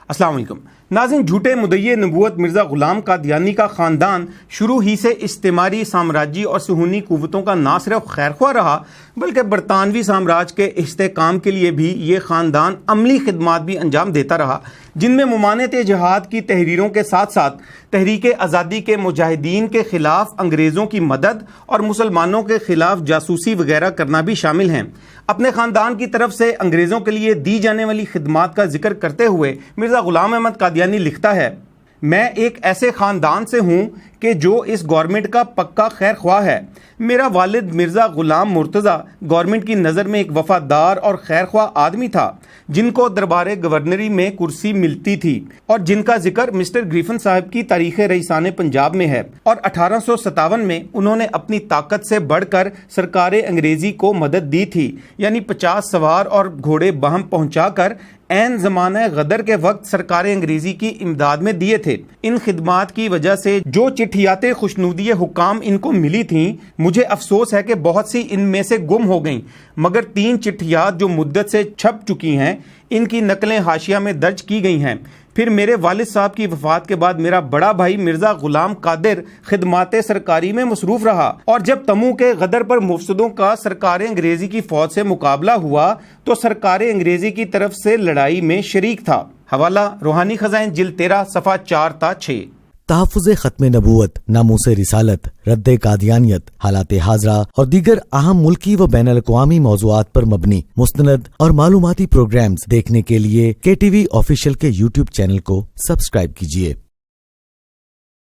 السلام علیکم ناظرین، جھوٹے مدعی نبوت مرزا غلام قادیانی کا خاندان شروع ہی سے استعماری سامراجی اور صہیونی قوتوں کا نہ صرف خیرخواہ رہا بلکہ برطانوی سامراج کے استحکام کے لیے بھی یہ خاندان عملی خدمات بھی انجام دیتا رہا، جن میں ممانعت جہاد کی تحریروں کے ساتھ ساتھ تحریک آزادی کے مجاہدین کے خلاف انگریزوں کی مدد اور مسلمانوں کے خلاف جاسوسی وغیرہ کرنا بھی شامل ہیں۔ اپنے خاندان کی طرف سے انگریزوں کے لیے دی جانے والی خدمات کا ذکر کرتے ہوئے مرزا غلام احمد قادیانی لکھتا ہے، میں ایک ایسے خاندان سے ہوں کہ جو اس گورنمنٹ کا پکا خیر خواہ ہے۔ میرا والد مرزا غلام مرتضیٰ گورنمنٹ کی نظر میں ایک وفادار اور خیر خواہ آدمی تھا، جن کو دربار گورنری میں کرسی ملتی تھی اور جن کا ذکر مسٹر گریفن صاحب کی تاریخ رئیسان پنجاب میں ہے، اور 1857 میں انہوں نے اپنی طاقت سے بڑھ کر سرکار انگریزی کو مدد دی تھی، یعنی 50 سوار اور گھوڑے باہم پہنچا کر عین زمانہ غدر کے وقت سرکار انگریزی کی امداد میں دیے تھے۔ ان خدمات کی وجہ سے جو چٹھیات خوشنودی حکام ان کو ملی تھیں، مجھے افسوس ہے کہ بہت سی ان میں سے گم ہو گئیں، مگر 3 چٹھیات جو مدت سے چھپ چکی ہیں ان کی نقلیں حاشیہ میں درج کی گئی ہیں۔ پھر میرے والد صاحب کی وفات کے بعد میرا بڑا بھائی مرزا غلام قادر خدمات سرکاری میں مصروف رہا، اور جب تمو کے غدر پر مفسدوں کا سرکار انگریزی کی فوج سے مقابلہ ہوا تو سرکار انگریزی کی طرف سے لڑائی میں شریک تھا۔ حوالہ روحانی خزائن جلد 13 صفحہ 4 تا 6۔ تحفظ ختم نبوت، ناموس رسالت، رد قادیانیت، حالات حاضرہ اور دیگر اہم ملکی و بین الاقوامی موضوعات پر مبنی مستند اور معلوماتی پروگرامز دیکھنے کے لیے KTV آفیشیل کے YouTube چینل کو سبسکرائب کیجیے۔